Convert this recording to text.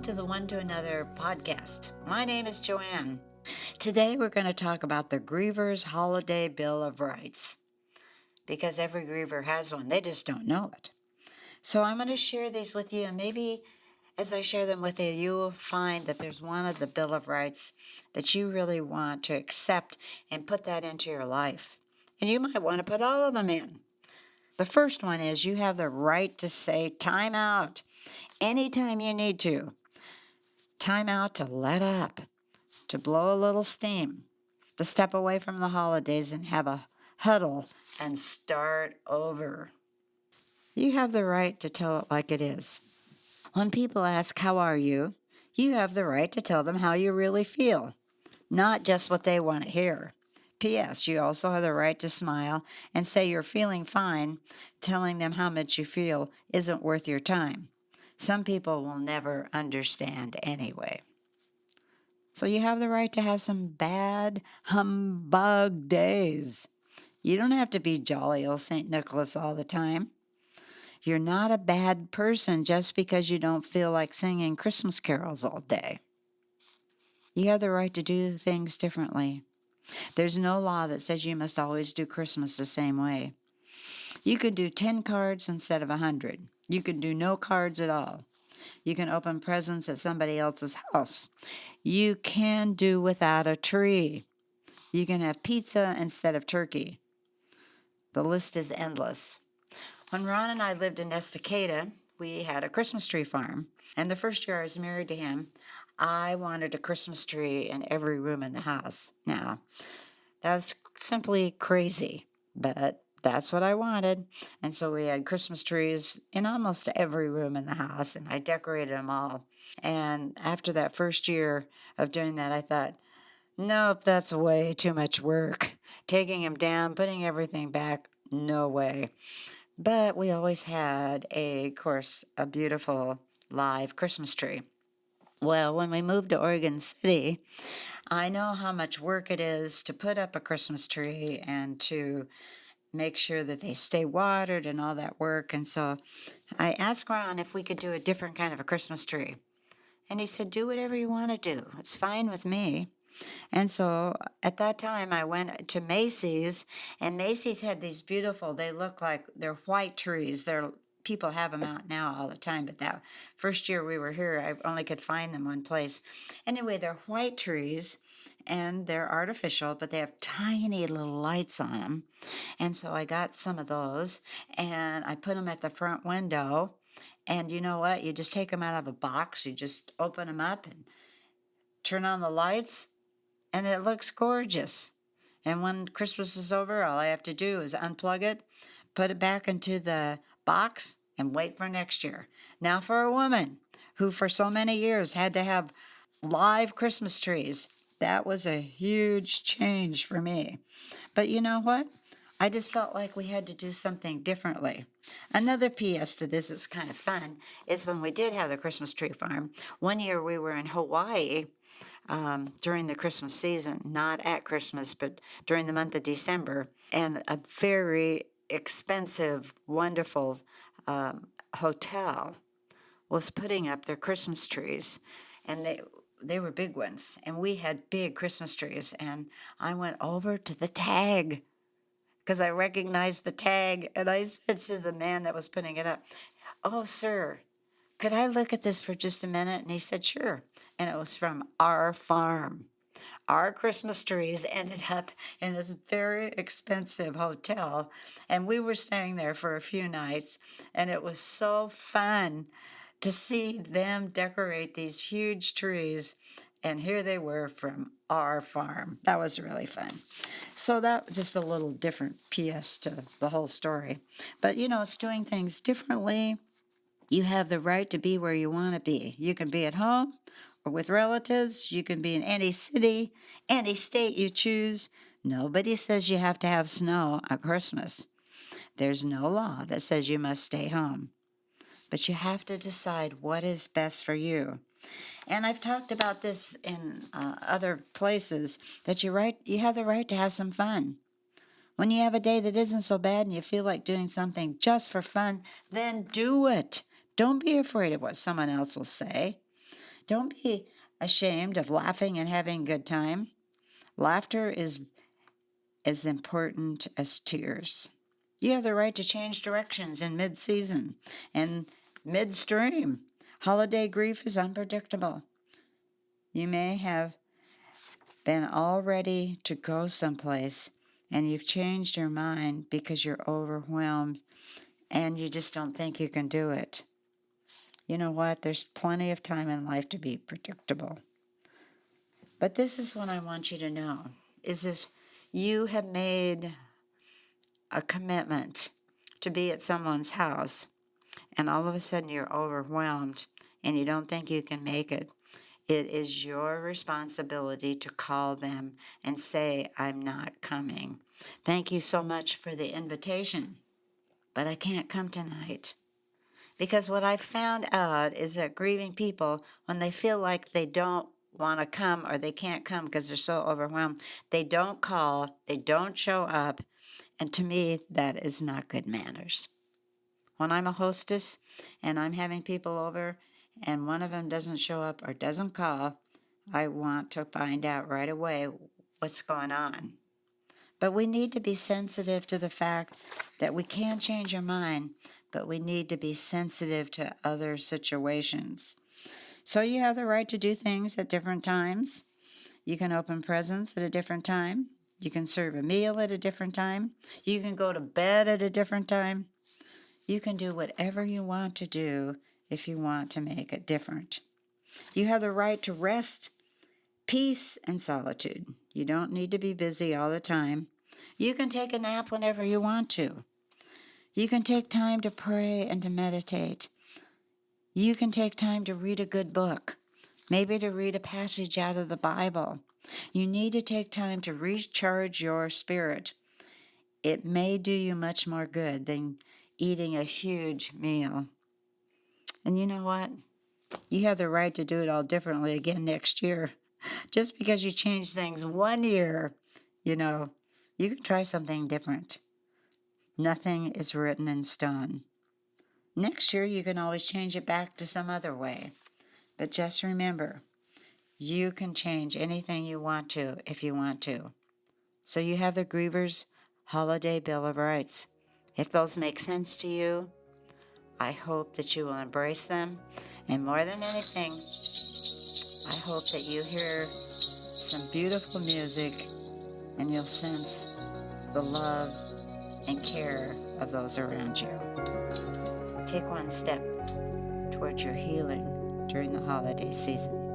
to the One to Another podcast. My name is Joanne. Today we're going to talk about the Grievers Holiday Bill of Rights because every Griever has one. They just don't know it. So I'm going to share these with you, and maybe as I share them with you, you'll find that there's one of the Bill of Rights that you really want to accept and put that into your life. And you might want to put all of them in. The first one is you have the right to say time out anytime you need to. Time out to let up, to blow a little steam, to step away from the holidays and have a huddle and start over. You have the right to tell it like it is. When people ask, "How are you?" you have the right to tell them how you really feel, not just what they want to hear. P.S. You also have the right to smile and say you're feeling fine. Telling them how much you feel isn't worth your time. Some people will never understand anyway. So you have the right to have some bad humbug days. You don't have to be jolly old St. Nicholas all the time. You're not a bad person just because you don't feel like singing Christmas carols all day. You have the right to do things differently. There's no law that says you must always do Christmas the same way. You can do 10 cards instead of 100. You can do no cards at all. You can open presents at somebody else's house. You can do without a tree. You can have pizza instead of turkey. The list is endless. When Ron and I lived in Estacada, we had a Christmas tree farm. And the first year I was married to him, I wanted a Christmas tree in every room in the house. Now, that's simply crazy, but that's what I wanted. And so we had Christmas trees in almost every room in the house, and I decorated them all. And after that first year of doing that, I thought, nope, that's way too much work. Taking them down, putting everything back, no way. But we always had of course, a beautiful live Christmas tree. Well, when we moved to Oregon City, I know how much work it is to put up a Christmas tree and to make sure that they stay watered and all that work. And so I asked Ron if we could do a different kind of a Christmas tree. And he said, do whatever you want to do. It's fine with me. And so at that time, I went to Macy's, and Macy's had these beautiful, they look like they're white trees. People have them out now all the time, but that first year we were here, I only could find them one place. Anyway, they're white trees, and they're artificial, but they have tiny little lights on them. And so I got some of those, and I put them at the front window. And you know what? You just take them out of a box. You just open them up and turn on the lights, and it looks gorgeous. And when Christmas is over, all I have to do is unplug it, put it back into the box, and wait for next year. Now, for a woman who for so many years had to have live Christmas trees, that was a huge change for me. But you know what? I just felt like we had to do something differently. Another PS to this that's kind of fun is when we did have the Christmas tree farm. One year we were in Hawaii during the Christmas season, not at Christmas, but during the month of December, and a very expensive, wonderful hotel was putting up their Christmas trees, and they were big ones, and we had big Christmas trees, and I went over to the tag because I recognized the tag, and I said to the man that was putting it up, "Oh, sir, could I look at this for just a minute?" And he said, "Sure." And it was from our farm. Our Christmas trees ended up in this very expensive hotel, and we were staying there for a few nights, and it was so fun to see them decorate these huge trees, and here they were from our farm. That was really fun. So that was just a little different PS to the whole story. But it's doing things differently. You have the right to be where you want to be. You can be at home or with relatives. You can be in any city, any state you choose. Nobody says you have to have snow at Christmas. There's no law that says you must stay home. But you have to decide what is best for you. And I've talked about this in other places, that you have the right to have some fun. When you have a day that isn't so bad and you feel like doing something just for fun, then do it. Don't be afraid of what someone else will say. Don't be ashamed of laughing and having a good time. Laughter is as important as tears. You have the right to change directions in mid-season and midstream. Holiday grief is unpredictable. You may have been all ready to go someplace and you've changed your mind because you're overwhelmed and you just don't think you can do it. You know what? There's plenty of time in life to be predictable. But this is what I want you to know, is if you have made a commitment to be at someone's house and all of a sudden you're overwhelmed and you don't think you can make it, it is your responsibility to call them and say, I'm not coming. Thank you so much for the invitation, but I can't come tonight. Because what I've found out is that grieving people, when they feel like they don't want to come or they can't come because they're so overwhelmed, they don't call, they don't show up, and to me, that is not good manners. When I'm a hostess and I'm having people over and one of them doesn't show up or doesn't call, I want to find out right away what's going on. But we need to be sensitive to the fact that we can change our mind, but we need to be sensitive to other situations. So you have the right to do things at different times. You can open presents at a different time. You can serve a meal at a different time. You can go to bed at a different time. You can do whatever you want to do if you want to make it different. You have the right to rest, peace, and solitude. You don't need to be busy all the time. You can take a nap whenever you want to. You can take time to pray and to meditate. You can take time to read a good book, maybe to read a passage out of the Bible. You need to take time to recharge your spirit. It may do you much more good than eating a huge meal. And you know what? You have the right to do it all differently again next year. Just because you change things one year, you can try something different. Nothing is written in stone. Next year, you can always change it back to some other way. But just remember, you can change anything you want to if you want to. So you have the Grievers Holiday Bill of Rights. If those make sense to you, I hope that you will embrace them. And more than anything, I hope that you hear some beautiful music and you'll sense the love and care of those around you. Take one step towards your healing during the holiday season.